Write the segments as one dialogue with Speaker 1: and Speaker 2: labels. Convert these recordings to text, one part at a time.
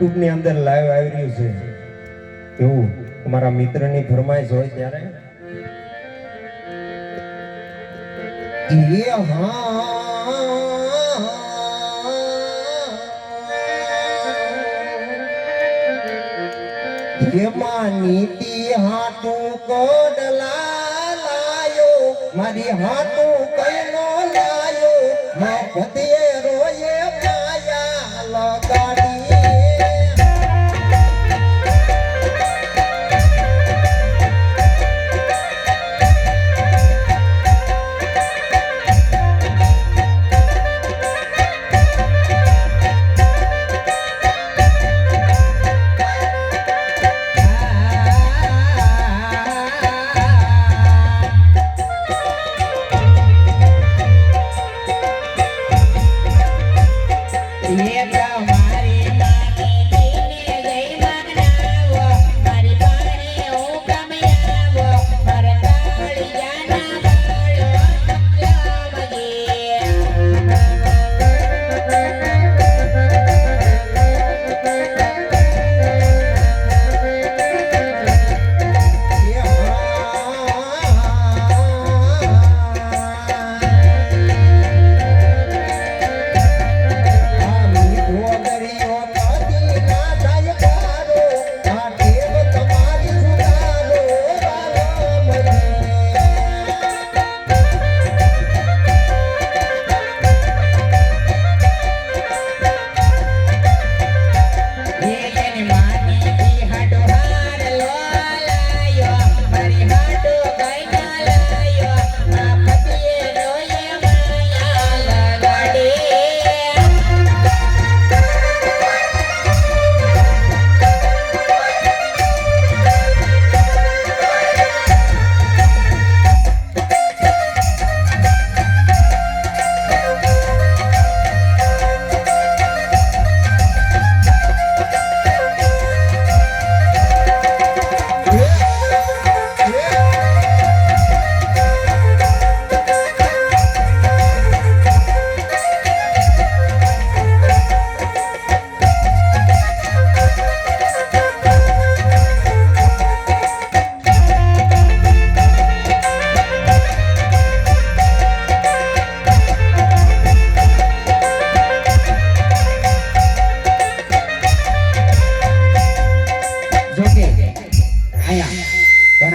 Speaker 1: YouTube ની અંદર live આવી રહ્યું છે એવું તમારા મિત્રની ફરમાઈશ હોય ત્યારે નીતિ હાટું કોડલા લાયો મારી હાટું કઈનો લાયો મફતે રોયે માયા લગાડી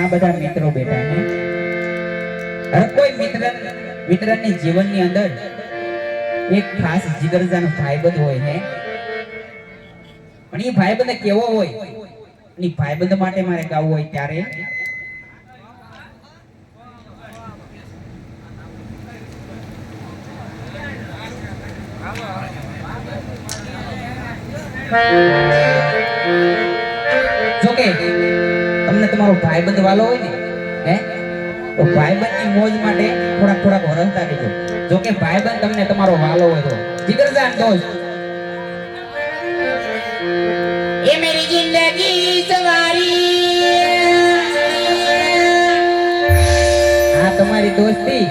Speaker 2: બધા મિત્રો બેઠા છે હર કોઈ મિત્રની જીવનની અંદર એક ખાસ જીગરજાનો ભાઈબંધ હોય છે પણ એ ભાઈબંધ કેવો હોય એ ભાઈબંધ માટે મારે ગાવું હોય ત્યારે જોકે તમને તમારો ભાઈબંધ વાલો હોય ને હે તો ભાઈબંધની મોજ માટે થોડાક વરસતા રહેજો જો કે ભાઈબંધ તમને તમારો વાલો હોય તો જીગરજાન દોસ્ત એ મેરી જિંદગી સવારી આ તમારી દોસ્તી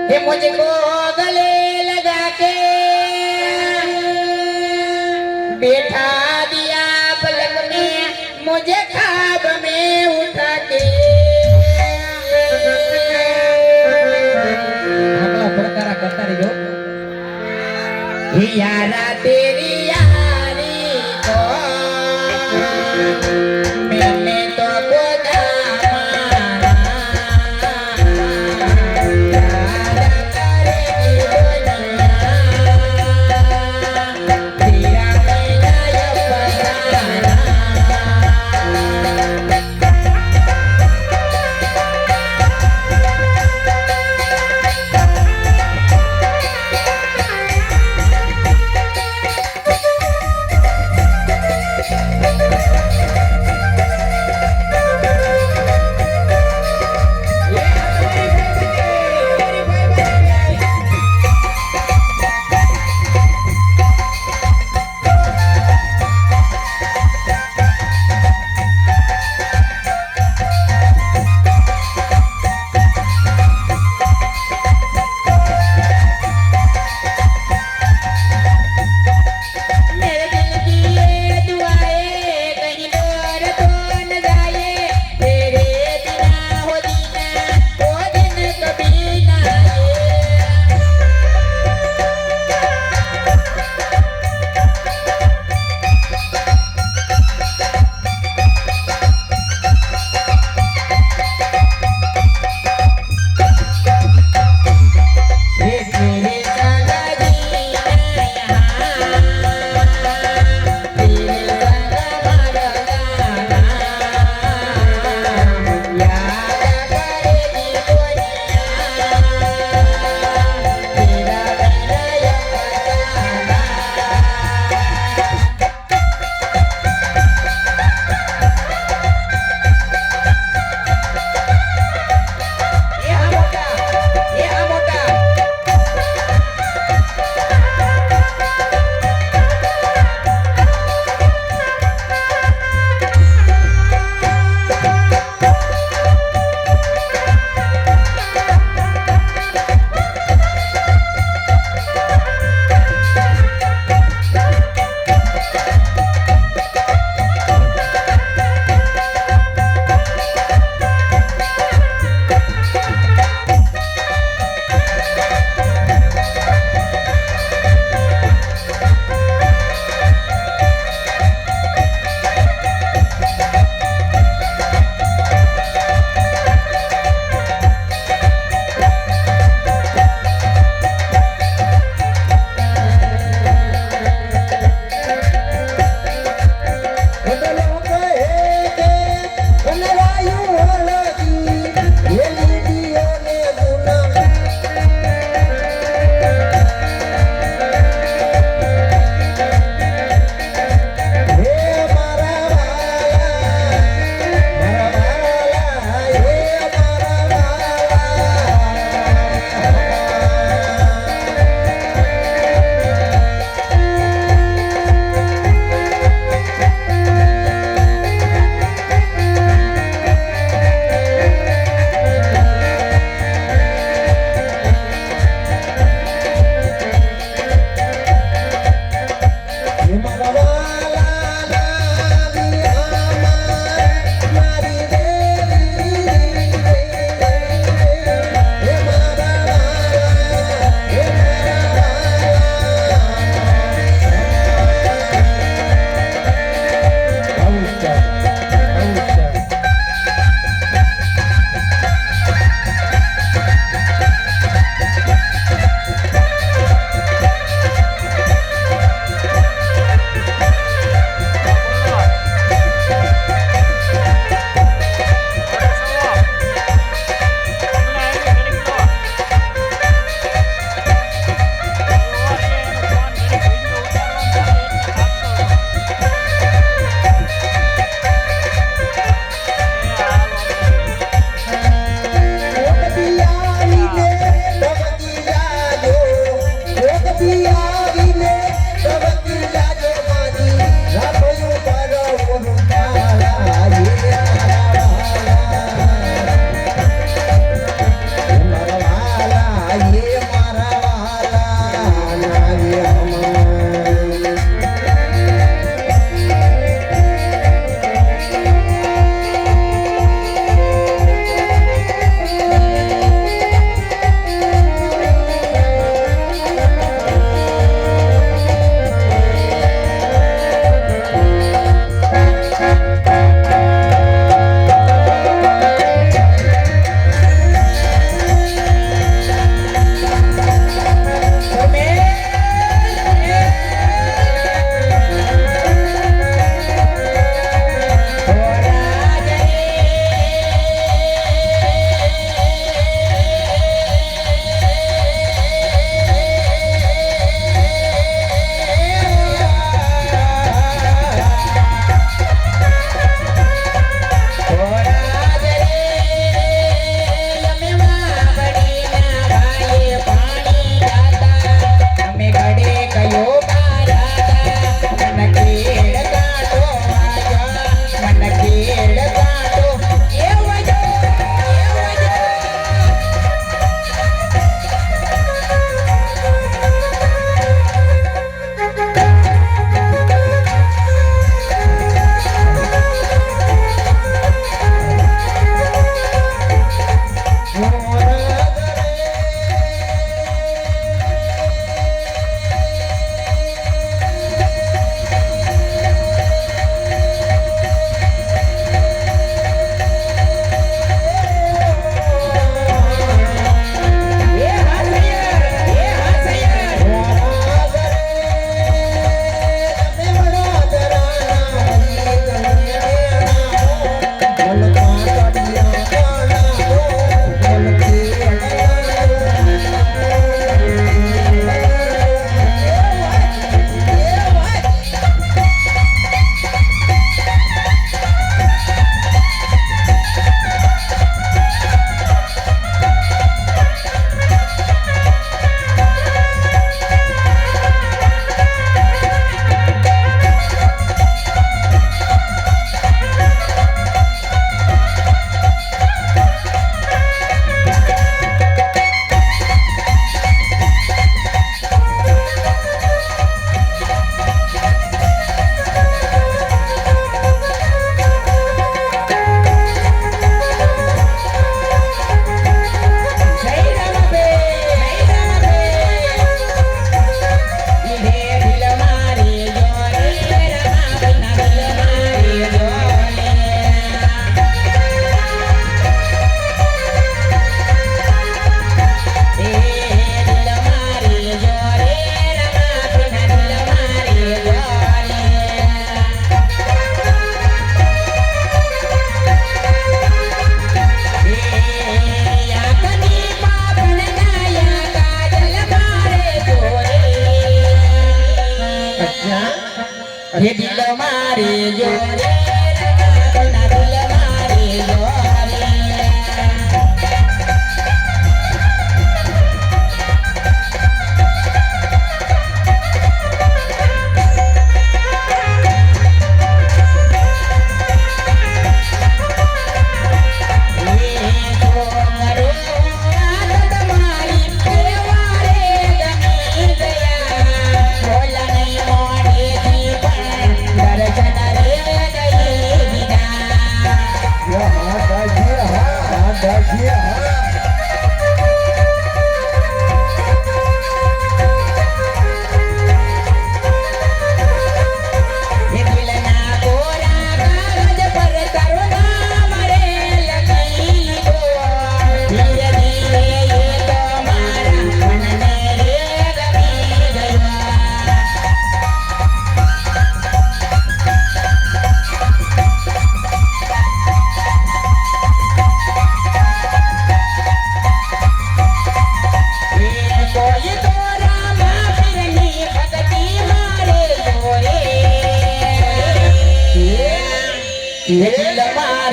Speaker 2: એ મુझको गले लगा के बैठा दिया पलक में मुझे ख्वाब में उठा के अगला प्रकारा करता रहो यारा तेरी यारी को मैंने तो खुदा माना याद करेगी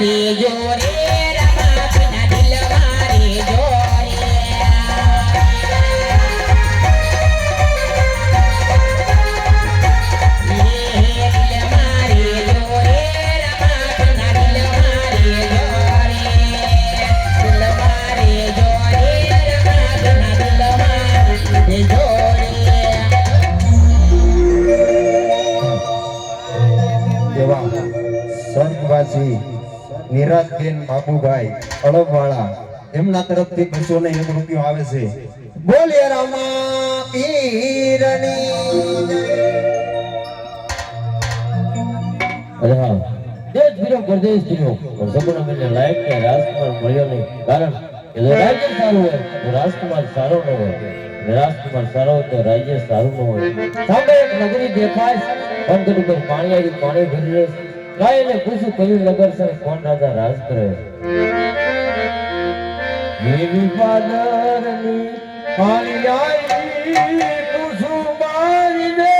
Speaker 2: રેજો રે રમાપીના દિલમાં રેજો
Speaker 1: એવા સ્વર્ગવાસી નિરાજબેન બાબુભાઈ અળવવાળા એમના તરફથી 201 રૂપિયો આવે છે. બોલીએ રામા પીરની
Speaker 3: અરે હા, દેશ ફર્યો પરદેશ ફર્યો પણ સંપૂર્ણ મને લાયક કે રાજકુમાર મળ્યો નહીં. કારણ કે જો રાજ્ય સારું હોય તો રાજકુમાર સારો ન હોય, અને રાજકુમાર સારો હોય તો રાજ્ય સારું ન હોય. સામે એક નગરી દેખાય, પંકજ ઉપર પાણી આવી પાણી ભરી રહે. ગાયને પૂછું કયું નગર છે અને કોણ રાજા રાજ કરે. એવી પાદરની પાણી આવી પૂછું મારી દે.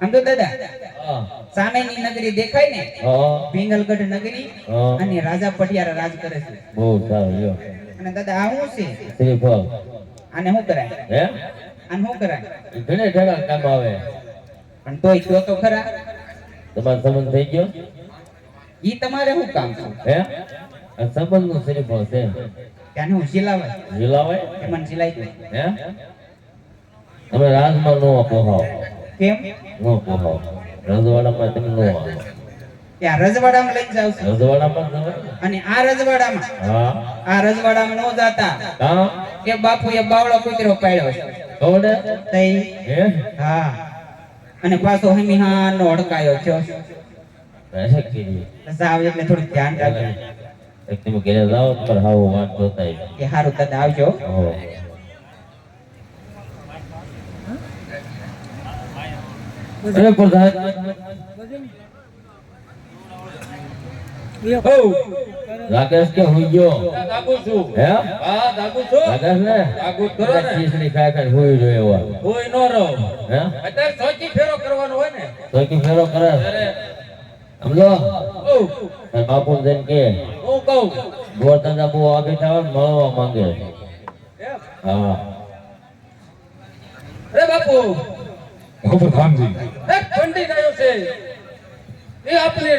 Speaker 2: આમ તો દાદા સામેની નગરી દેખાય ને, પિંગલગઢ નગરી અને રાજા પટિયારા રાજ કરે છે.
Speaker 3: બહુ સારું લ્યો.
Speaker 2: અને દાદા આ શું છે?
Speaker 3: શ્રીફળ.
Speaker 2: આને શું કરાય?
Speaker 3: હે?
Speaker 2: આને શું કરાય?
Speaker 3: ઘણે ઠેકા કામ આવે.
Speaker 2: પણ તોય કયો તો ખરા.
Speaker 3: તમારો સંબંધ થઈ ગયો?
Speaker 2: ઈ તમારે શું કામ છે?
Speaker 3: હે? આ સંબંધનું શ્રીફળ છે.
Speaker 2: ત્યાં હું સિલાવાય.
Speaker 3: ઝીલાવાય?
Speaker 2: એ મને સિલાઈ દો.
Speaker 3: હે? તમે રાજમાં નો પોહાવ.
Speaker 2: કેમ?
Speaker 3: નો પોહાવ. રજવાડામાં તમે નો આવો.
Speaker 2: ત્યાં રજવાડામાં લઈ જાવ છો.
Speaker 3: રજવાડામાં જવાય?
Speaker 2: અને આ રજવાડામાં,
Speaker 3: હા.
Speaker 2: આ રજવાડામાં નો જાતા
Speaker 3: હા.
Speaker 2: કે બાપુ એ બાવળો કૂતરો પાડ્યો છે.
Speaker 3: કોને?
Speaker 2: તઈ
Speaker 3: હે?
Speaker 2: હા. અને પાછો હમીહાનો હડકાયો છે.
Speaker 3: રહેશે કીધી.
Speaker 2: જાવ એટલે થોડું ધ્યાન રાખજો.
Speaker 3: એક તમે ઘરે જાઓ પર હાવ વાત જોતા
Speaker 2: એ હારું દાદા આવજો.
Speaker 3: હો. અરે પ્રધાન રાકેશ કે હુઈ ગયો?
Speaker 4: દાગુ છું.
Speaker 3: હે?
Speaker 4: હા, દાગુ છું.
Speaker 3: રાકેશ ને
Speaker 4: દાગુ કરો ને.
Speaker 3: ખીચડી ખાઈ ખાઈ હુઈ રહ્યો એવા.
Speaker 4: કોઈ નો રહો.
Speaker 3: હે?
Speaker 4: અત્યારે સોચી ફેરો કરવાનો હોય ને.
Speaker 3: તો કે ફેરો કરે
Speaker 4: ત્યારે
Speaker 3: સમજો
Speaker 4: ઓ
Speaker 3: બાપુ જઈને કે
Speaker 4: હું કહું
Speaker 3: ગોરધંધા બહુ આગળ આવે ને મળવા માંગે.
Speaker 4: એમ?
Speaker 3: હા.
Speaker 4: અરે બાપુ
Speaker 5: પ્રધાનજી
Speaker 4: એક પંડિત આવ્યો છે. એ આપણે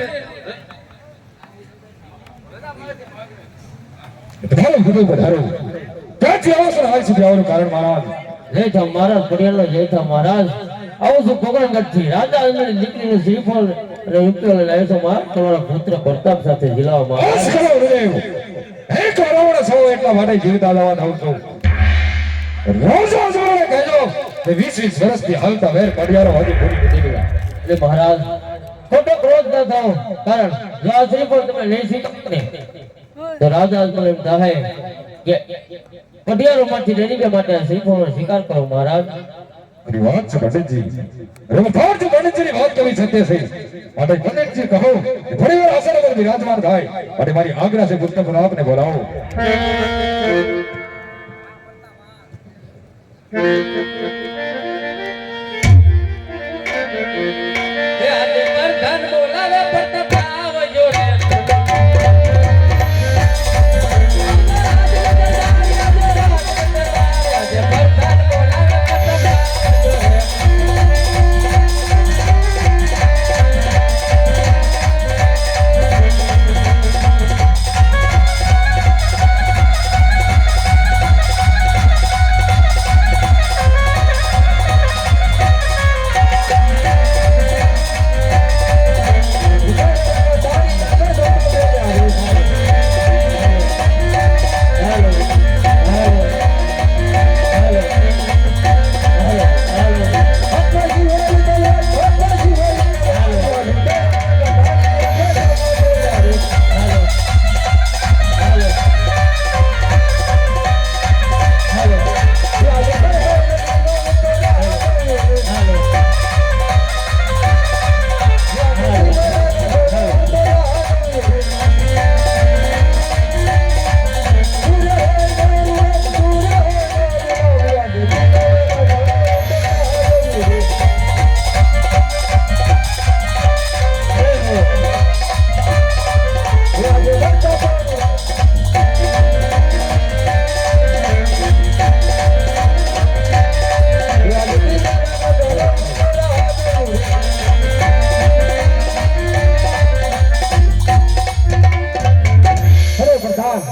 Speaker 5: પધારો ગુરુ પધારો. ક્યાંથી આવો છો? હાલ સુધી આવવાનું કારણ મહારાજ?
Speaker 3: જય થા મહારાજ પડિયાલો જય થા મહારાજ. આવું છું કોકણગઢ થી રાજા અંદરની દીકરીનું શ્રીફળ અને રૂપિયો લઈને આવ્યો છું માં તમારા પુત્ર પ્રતાપ સાથે જિલ્લામાં.
Speaker 5: બસ કરો હૃદય. એક રાવણ સૌ એટલા માટે જીવતા લાવવા દઉં છું. રોજો જોડે કહેજો કે 20 વર્ષથી હાલતા વેર પડિયારો હજી પૂરી નથી ગયા.
Speaker 3: એટલે મહારાજ ખોટો ક્રોધ ન ન થાઓ, કારણ જો આ શ્રીફળ તમે લઈ શીખો ને તો રાજા મને એમ થાય કે પટિયારોમાંથી રેડીકે માટે આ શ્રીફળનો સ્વીકાર કરો મહારાજ.
Speaker 5: મારી વાત છે પંડિતજી. અરે હું થાળ છું પંડિતજીની વાત કરવી સત્ય છે. માટે પંડિતજી કહો કે થોડી વાર આસન પર બિરાજમાન થાય. માટે મારી આજ્ઞા છે પુસ્તક આપને બોલાવો.
Speaker 4: એ આજે પ્રધાન બોલાવે પ્રતાપ આવજો રે આજે પ્રધાન બોલાવે પ્રતાપ આવજો રે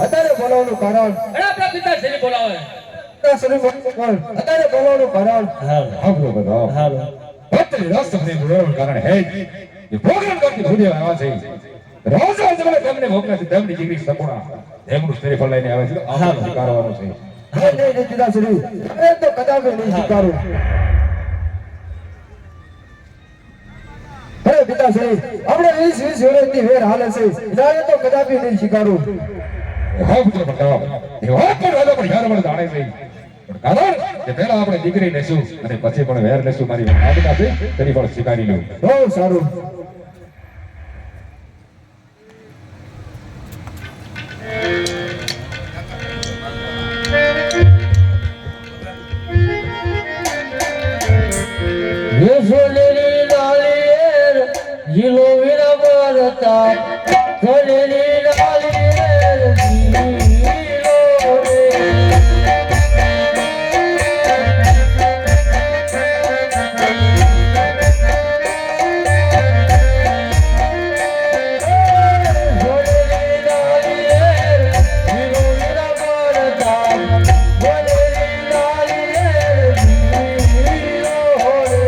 Speaker 1: અત્યારે બોલાવવાનું કારણ
Speaker 4: અરે આપણા પિતાશ્રી બોલાવે
Speaker 1: અત્યારે બોલાવવાનું કારણ
Speaker 5: આપણો બધા
Speaker 3: હાલો
Speaker 5: ભક્તની રસને બોલાવવાનું કારણ હે જ કે પ્રોગ્રામ કરતી ભૂદેવ આવ્યા છે. રાજા જમણે તેમને મોકલ્યા છે. તેમની દીકરી સગુણા તેમનું શ્રીફળ લઈને આવે છે. આ સ્વીકારવાનું છે.
Speaker 1: નહીં પિતાશ્રી એ તો કદાપી નહીં સ્વીકારું. અરે પિતાશ્રી આપણે 20 વર્ષથી વેર હાલે છે એટલે તો કદાપી નહીં સ્વીકારું.
Speaker 5: હા પુત્ર પ્રતાપ એ વાત પણ રાજા પણ યાર મને જાણે છે. પણ કારણ કે પહેલા આપણે દીકરી લેશું અને પછી પણ વેર લેશું. મારી આજ્ઞા છે તેની પણ સ્વીકારી લઉં.
Speaker 1: બહુ સારું.
Speaker 3: યશોલેરી લાલીર જીલો વીરા બરતા સોલેરી લાલીર જીલો રે સોલેરી લાલીર જીલો વીરા બરતા સોલેરી લાલીર જીલો રે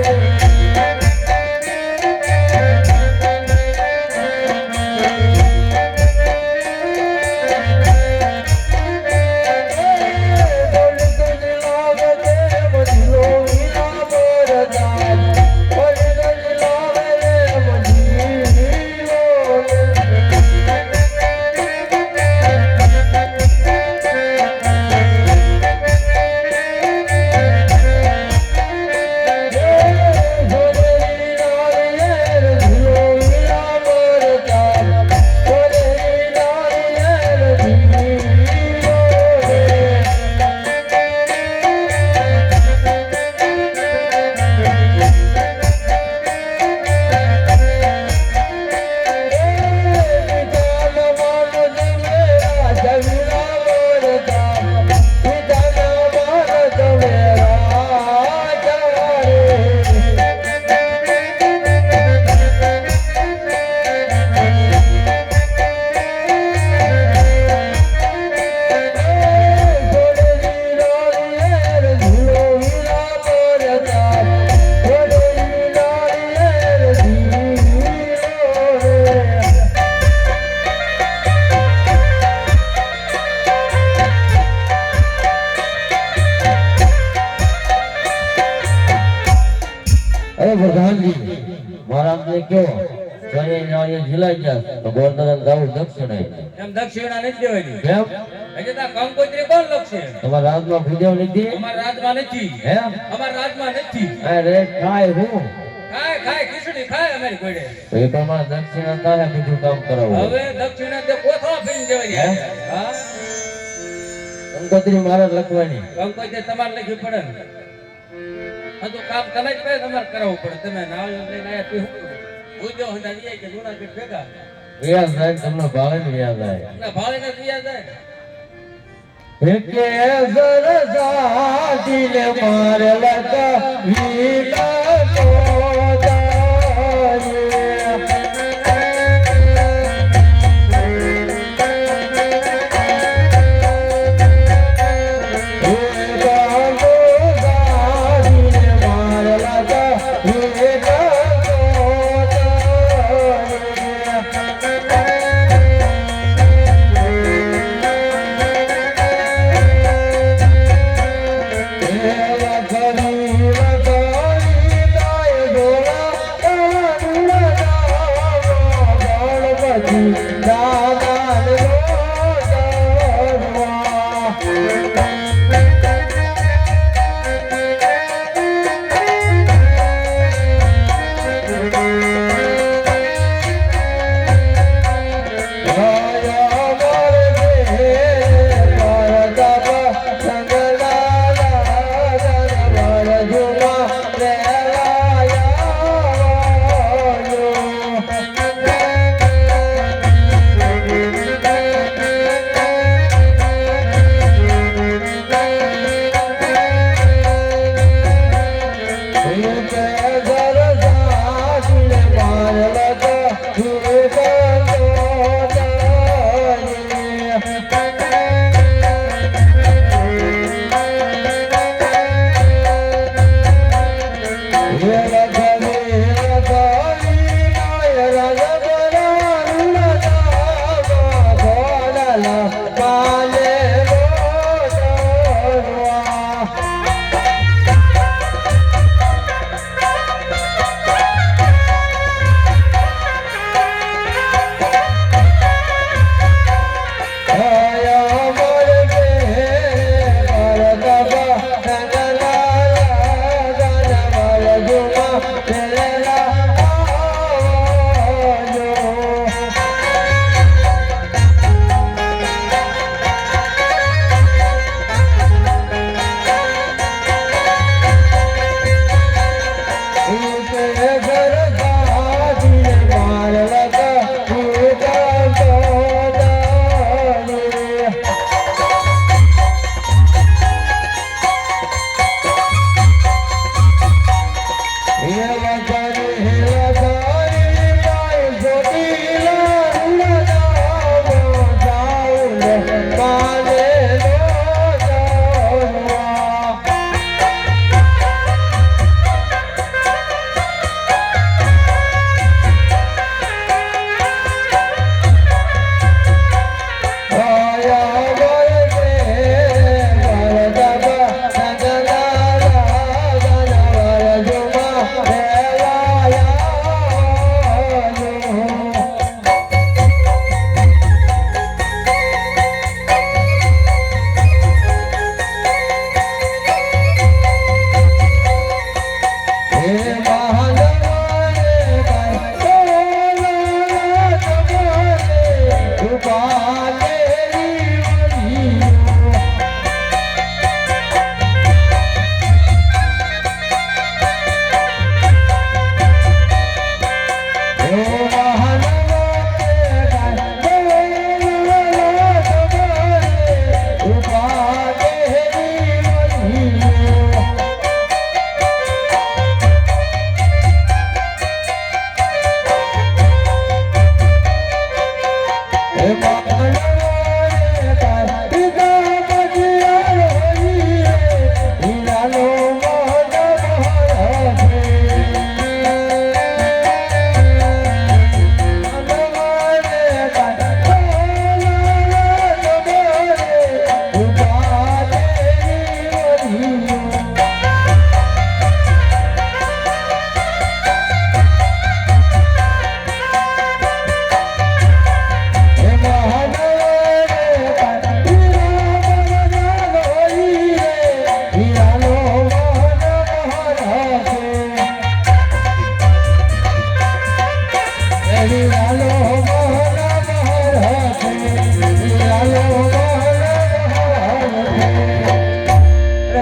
Speaker 3: અરે પ્રધાનજી મહારાજને કહો સોની નાળિયેર ઝીલાઈ ગયા તો ગોરધન જાવું દક્ષિણે
Speaker 4: એમ દક્ષિણા નથી દેવાની
Speaker 3: કેમ
Speaker 4: એટલે તા કંકોત્રી કોણ લખશે
Speaker 3: તમારા રાજમાં ભૂદેવ નથી
Speaker 4: અમારા રાજમાં નથી
Speaker 3: હે
Speaker 4: અમારા રાજમાં નથી
Speaker 3: અરે ખાય હું
Speaker 4: ખાય ખાય ખીચડી ખાય અમારી ઘોડે
Speaker 3: તો એ પ્રમાણે દક્ષિણા તારે બીજું કામ કરાવવું
Speaker 4: હવે દક્ષિણા તે કોથળા ફેરી દેવાની હા
Speaker 3: કંકોત્રી મારે લખવાની
Speaker 4: કંકોત્રી તમારે લખવી પડે ને આ તો કામ તમે જ કરે તમારે કરાવવું પડે તમે નાળિયેર લઈને આયા તે ભૂજો હંડા લઈ કે જૂનાગઢ ભેગા
Speaker 3: વ્યાજ જાય તમને ભાવે ને વ્યાજ જાય
Speaker 4: ના ભાવે ને દિયા જાય
Speaker 3: એકે સરસા દિલ મારે લતા વીલા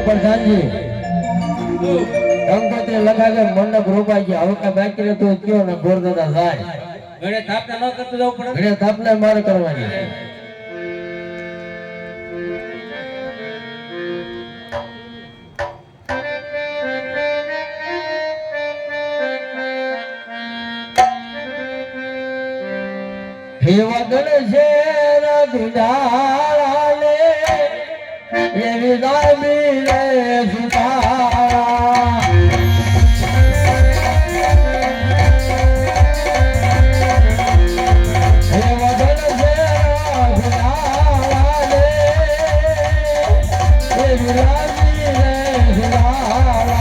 Speaker 3: પ્રધાનજી કંકોત્રી લગાવે મંડપ રોપાઈ ગયા હવે કઈ બાકી રહેતું કયો ને ગોરદાદા જાય
Speaker 4: ગળે થાપને ન કરતું જવું પડે
Speaker 3: ઘરે થાપને મારે કરવાની વગન શેર ગુજારાલે એવી દાબી રે સુતારા હે વગન શેર ગુજારાલે એવી દાબી રે સુતારા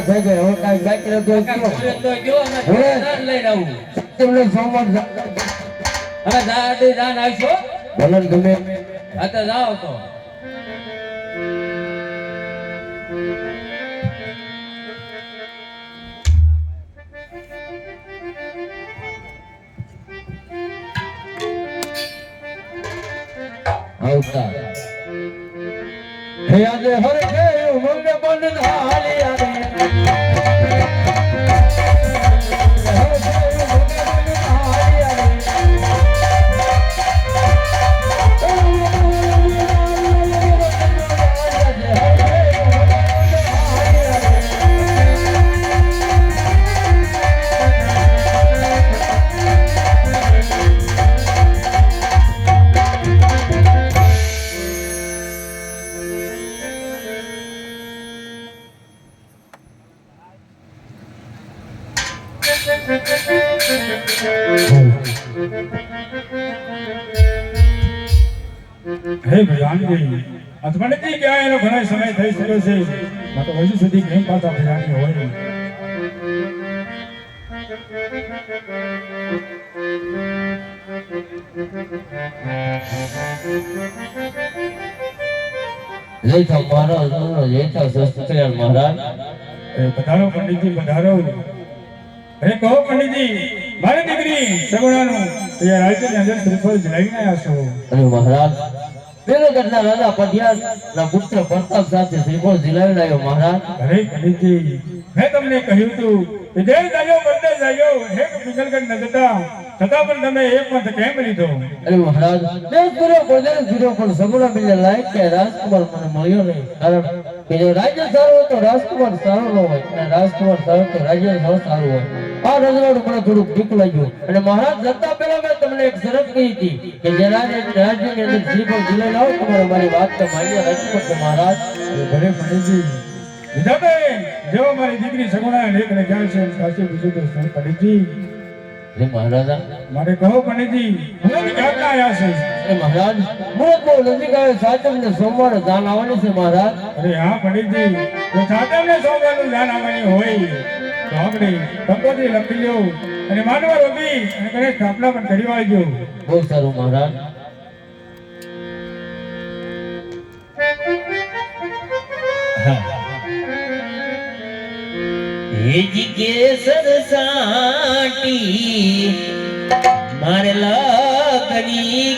Speaker 3: થઈ ગયો હવે કાંઈ બાકી રહેતું
Speaker 4: કાકા બોલે તો ગયો અને
Speaker 3: હવે?
Speaker 4: દાન લઈને આવું
Speaker 3: તમને સોમવાર
Speaker 4: હવે દાડી દાન આવશો
Speaker 3: ભલે તમે
Speaker 4: આ તો જાઓ તો
Speaker 3: આવતા હે આજે હર ગયું મંગે બંધ હાલી આવે
Speaker 5: હે ભયાનજી મને કી ક્યાં એનો ઘણો સમય થઈ શક્યો છે માં તો હજુ સુધી કેમ પાછા ભયાની હોય
Speaker 3: જય થા મહારાજ જય થા સસ્ત્રીય મહારાજ
Speaker 5: પધારો પંડિતજી પધારો અરે કહો પંડિતજી મારી દીકરી સગુણાનું એ રાજ્યની અંદર શ્રીફળ જલાવીને આવ્યા છો
Speaker 3: અને મહારાજ બેલગઢના રાજા પઢિયાર ના પુત્ર પ્રતાપ સાથે શ્રીફળ જિલાવી આવ્યો મહારાજ
Speaker 5: અરે પંડિતજી મેં તમને કહ્યું હતું કે દેવ જાયો બંને જાયો હે પિંગલગઢ ન જતા છતાં પણ તમે એક પંથ કેમ લીધો
Speaker 3: અરે મહારાજ દેશ પૂરો પણ સગુણા મિલે લાયક કે રાજકુમાર મને મળ્યો નહીં કારણ કે જો રાજ્ય સારું હોય તો રાજકુમાર સારો ન હોય અને રાજકુમાર સારો તો રાજ્ય સારું હોય આ રજવાડું મને થોડુંક દુઃખ લાગ્યું અને મહારાજ જતા પહેલા મેં તમને એક શરત કહી હતી કે જે રાજ્યની અંદર શ્રીફળ જિલ્લા લાવો તમારે મારી વાત તો માન્ય રાખી પડશે મહારાજ
Speaker 5: ભલે પંડિતજી વિધાતાએ જેવો મારી દીકરી સગુણા લેખને જાય છે સાચું બીજું તો શું પંડિતજી
Speaker 3: અરે મહારાજા
Speaker 5: મારે કહો પંડિતજી હું ક્યાં આવ્યા છે
Speaker 3: અરે મહારાજ મુહૂર્ત બહુ નજીક આવે સાચમ ને સોમવારે દાન આવવાની છે મહારાજ
Speaker 5: અરે હા પંડિતજી જો સાતમને સોમવારનું ધ્યાન આવવાની હોય તો આપણે કંકોત્રી લખી લ્યો અને માનવા રોપી અને ગણેશ સ્થાપના પણ કરી વાળજો
Speaker 3: બહુ સારું મહારાજ
Speaker 2: હેજી કેસર સાટી મારે લગની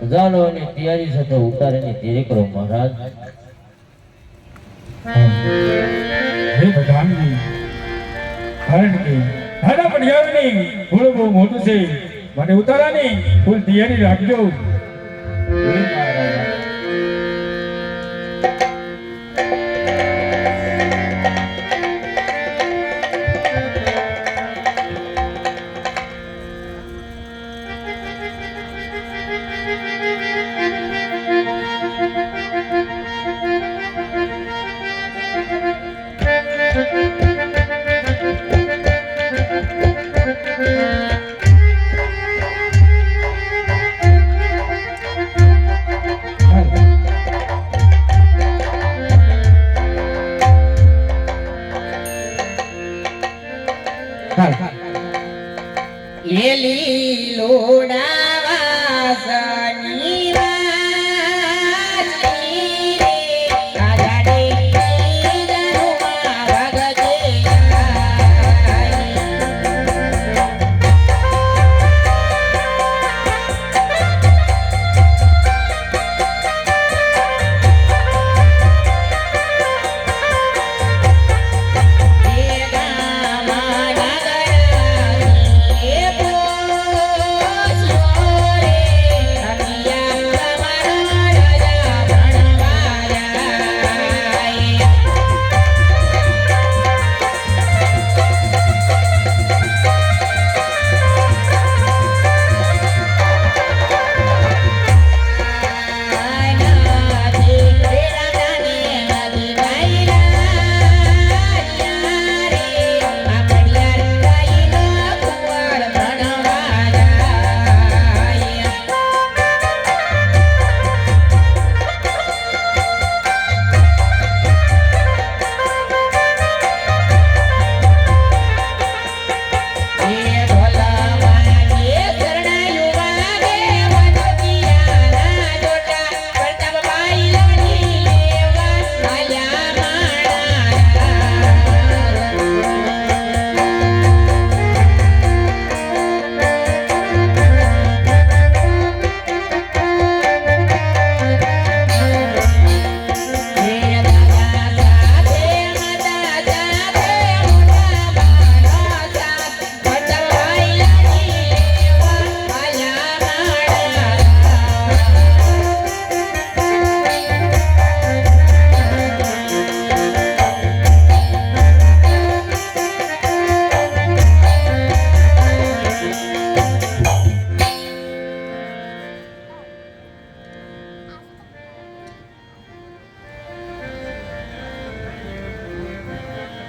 Speaker 3: જાનવાની તૈયારી છે તો ઉતારીની તૈયારી કરો મહારાજ.
Speaker 5: હે પ્રધાનજી, કારણ કે દાદા પડિયારની ફૂલ બહુ મોટું છે, મને ઉતારાની ફૂલ તૈયારી રાખજો.
Speaker 3: હે મહારાજા.
Speaker 2: એ લીલોડા વાસની વાસની રે આજાડે જનુમા ભગતે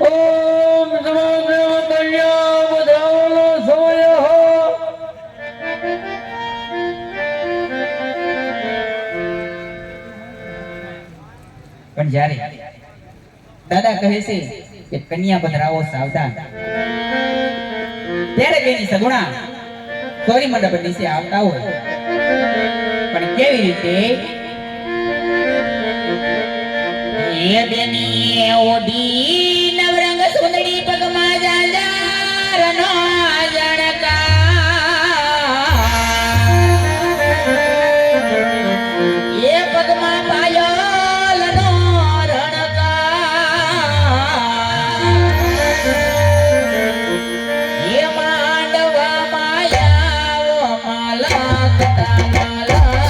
Speaker 3: ઓમ નમો દેવતલ્યા બધાનો સમય હો.
Speaker 2: પણ જ્યારે દાદા કહે છે કે કન્યા પધરાવો સાવધાન, ત્યારે બેની સગુણા સોરી મંડપ નીચે આવતા હોય, પણ કેવી રીતે એ બેની ઓઢી નવરંગ સુંદરી પગમાં જાજારનો જણકા, એ પગમાં પાયલનો રણકા, એ માંડવા માયાઓ માલકતા માલકતા.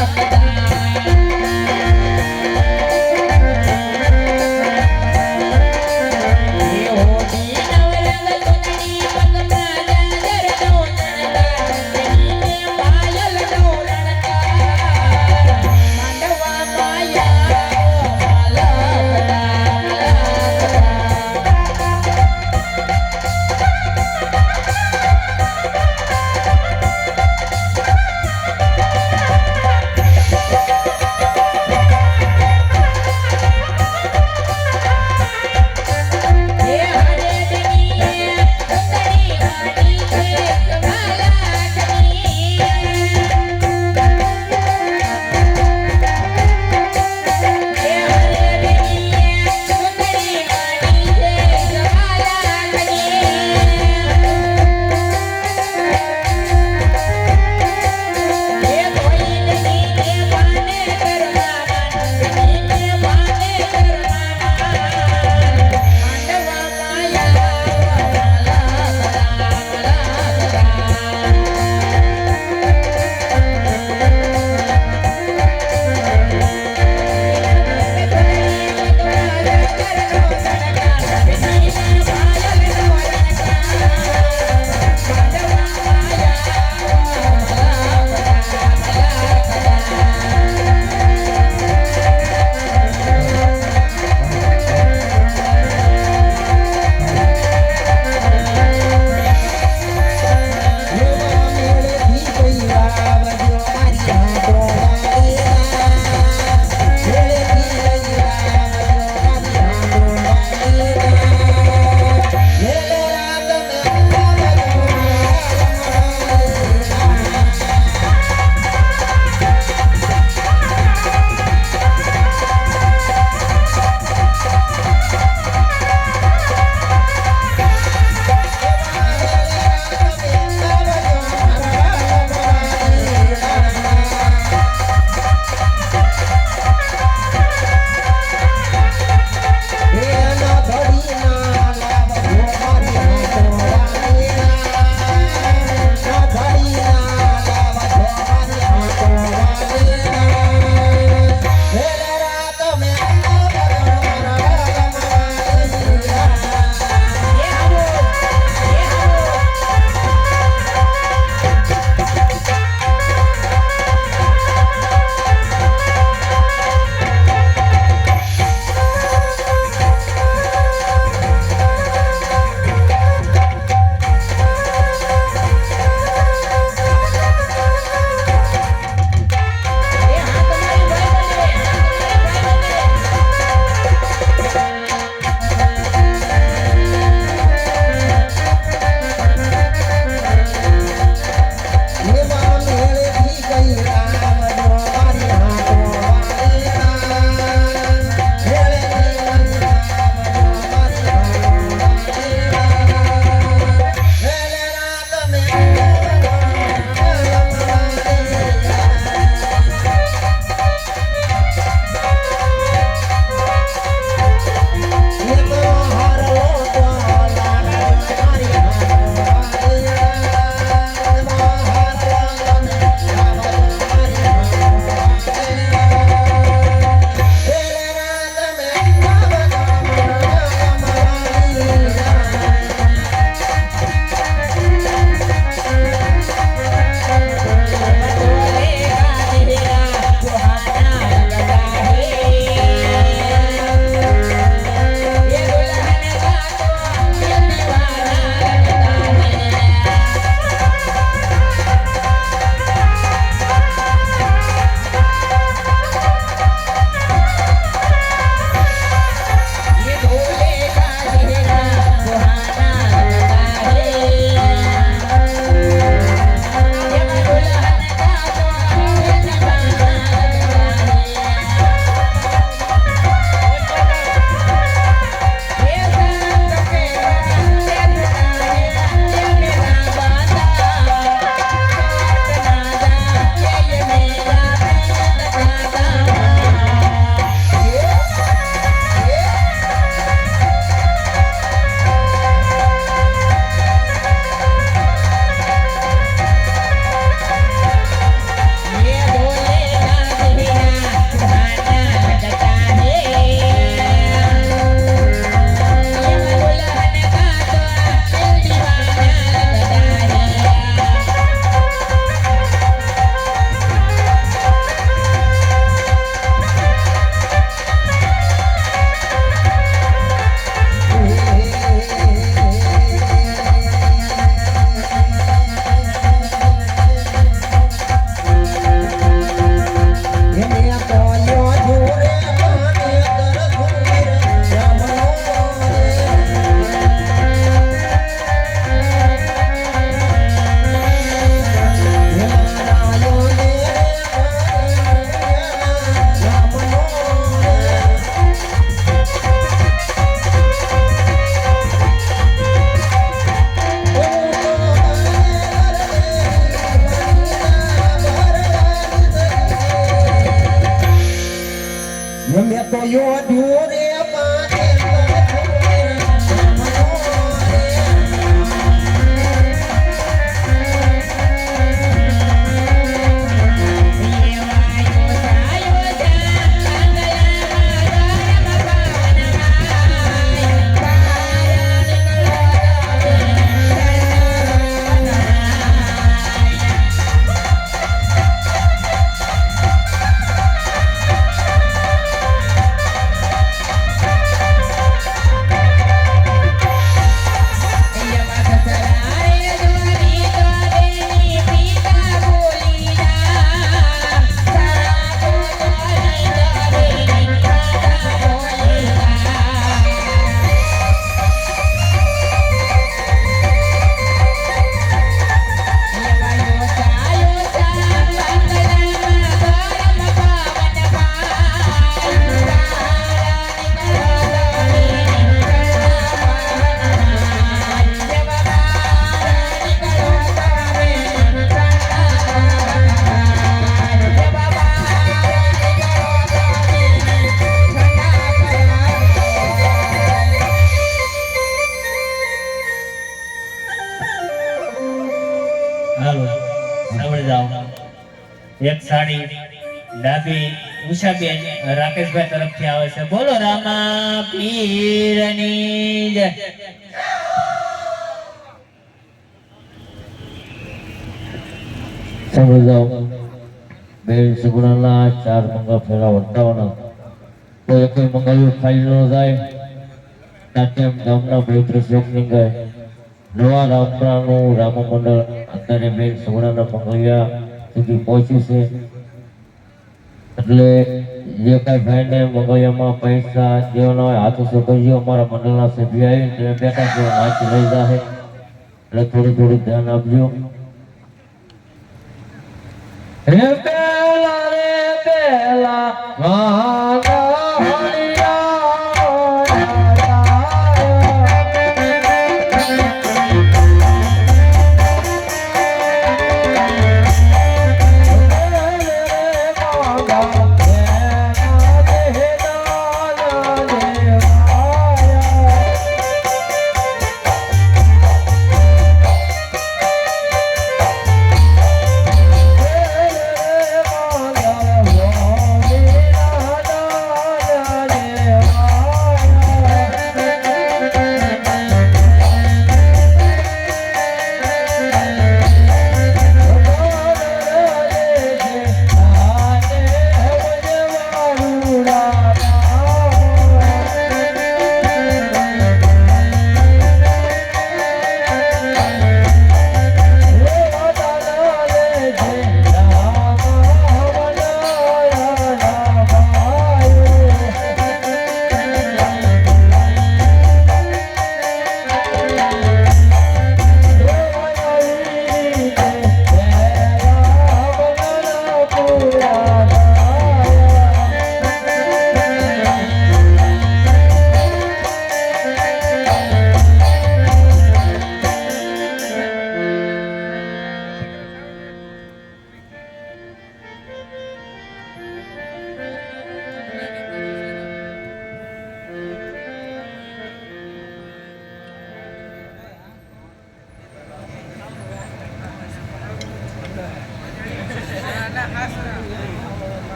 Speaker 6: એક સાડી ડાબી ઉષાબેન રાકેશભાઈ તરફથી આવે છે. બોલો રામા પીરની જય.
Speaker 3: સમજાવ બેન સુગુણાના 4 મંગળ ફેરા વર્તાવાના. તો એકે મંગળ્યું ખાલી ન જાય. નાટ્યમ ગામના પવિત્ર શ્લોકની ગાય નવા રામપુરાનું રામ મંડળ અત્યારે બેન સુગુણાના મંગળિયા સુધી પહોંચ્યું છે. એટલે જે કાંઈ ભાઈને મંગળિયામાં પૈસા દેવાના હોય હાથો કરજો. અમારા મંડળના સભ્ય આવી તમે બેઠા છો નાચી લઈ જાય એટલે થોડું ધ્યાન આપજો. રે પેલા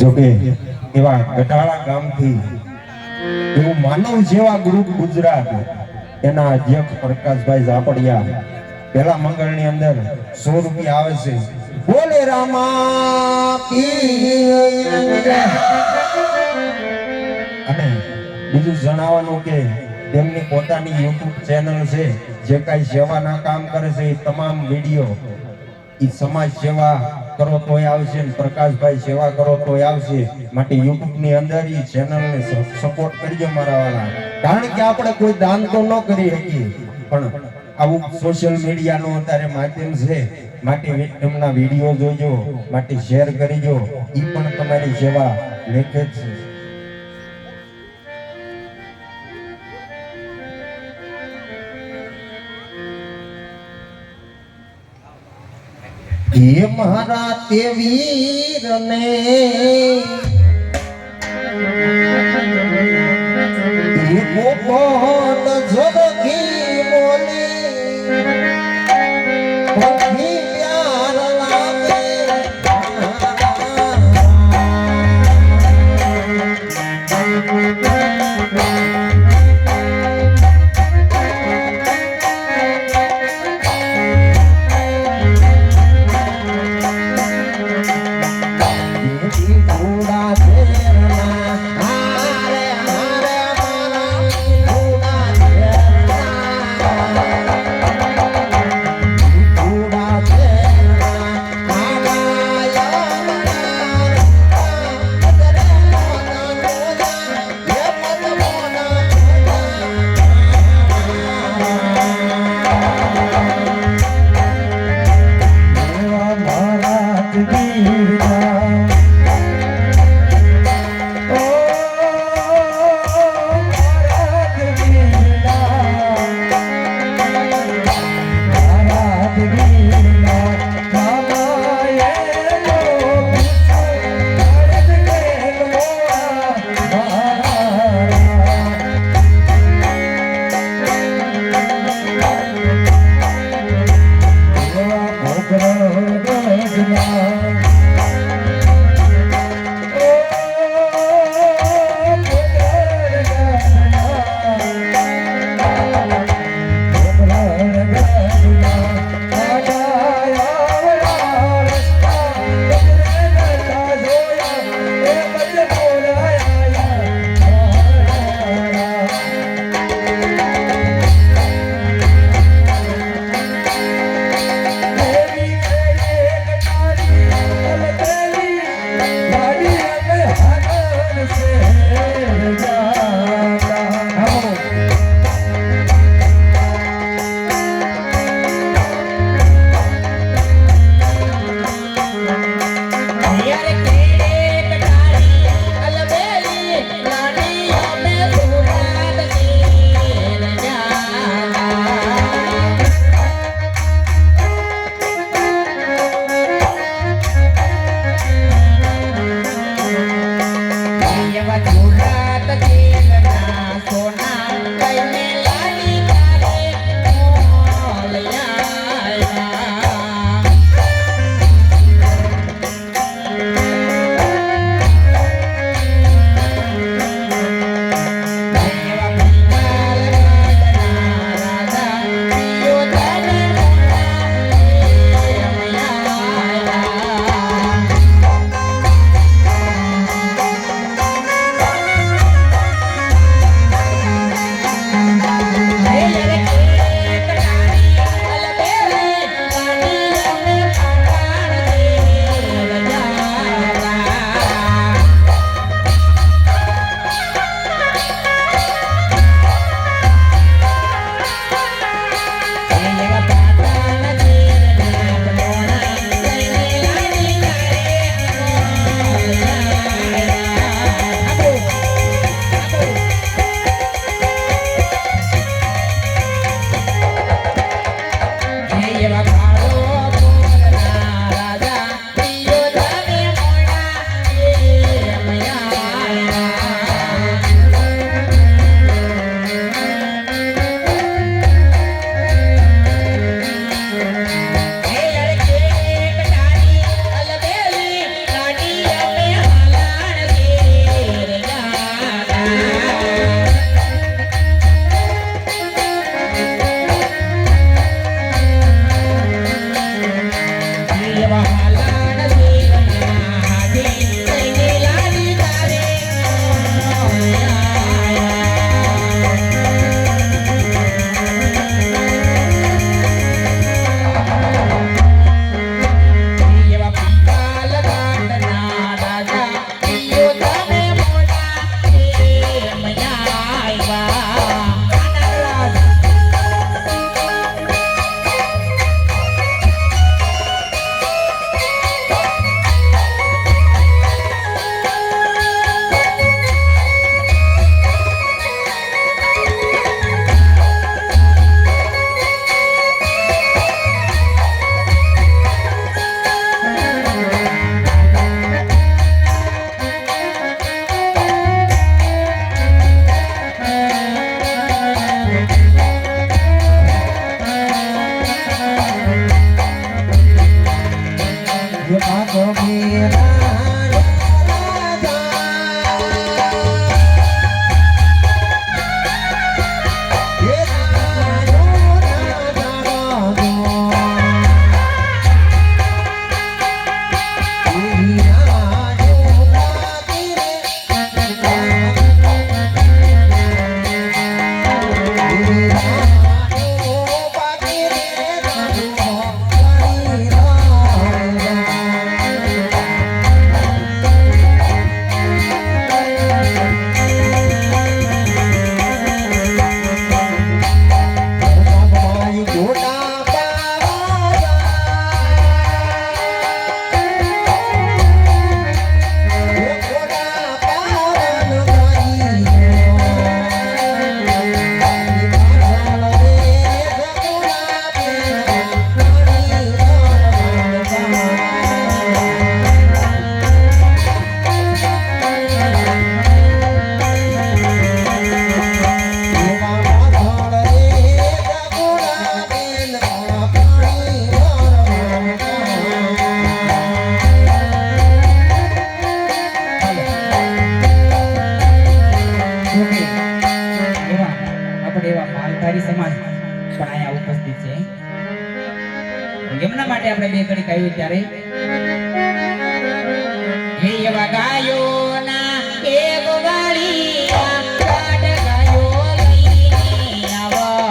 Speaker 1: જોકે એવા ગઢાળા ગામથી એવું માનવ જેવા ગ્રુપ ગુજરાત એના અધ્યક્ષ પ્રકાશભાઈ ઝાપડિયા પેલા મંગળની અંદર 100 રૂપિયા આવે છે. બોલે રામા પીર. અને બીજું જણાવવાનું કે તેમની પોતાની YouTube ચેનલ છે. જે કાંઈ સેવાના કામ કરે છે એ તમામ વિડીયો ઈ સમાજ સેવા કરો તોય આવશે ને પ્રકાશભાઈ સેવા કરો તોય આવશે. માટે YouTube ની અંદર ઈ ચેનલને સપોર્ટ કરજો મારા વાળા. કારણ કે આપણે કોઈ દાન તો ન કરી શકીએ પણ આવું સોશિયલ મીડિયાનું અત્યારે માધ્યમ છે. માટે એમના વિડીયો જોજો, માટે શેર કરજો. ઈ પણ તમારી સેવા લેખે છે. ये महारा ते वीर ने ये बहुत झलकी बोली पत्नी प्यार लागे थोड़ा देर ना हारे हारे मारा थोड़ा
Speaker 2: માટે આપણે બે ઘડી ગાયું ત્યારે હે એવા ગાયોના એક વાળિયા કાઢ ગાયો લઈને આવવા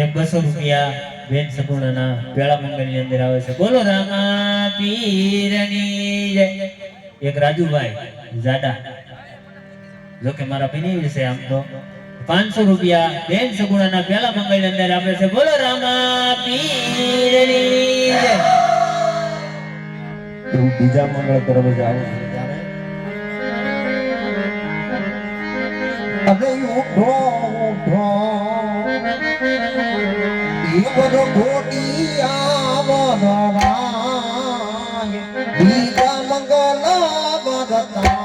Speaker 2: ₹200 બેન સગુણાના પેળા મંગળની અંદર આવે છે. બોલો રામા પીરની જય. એક રાજુભાઈ જાડા જો કે મારા પીની વિશે આમ તો ₹500 બેન સગુણાના પેળા મંગળની અંદર આપે છે. બોલો રામા પીરની જય.
Speaker 1: એવું બીજા મંગળ તરફ જ આવે છે ત્યારે અરે ઉઠો ઉઠો ઈવર ગોટિયા વરાય બીજા મંગલ વરતા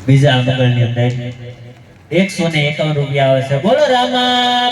Speaker 6: બીજા મંગળની અંદર ₹151 આવે છે. બોલો રામા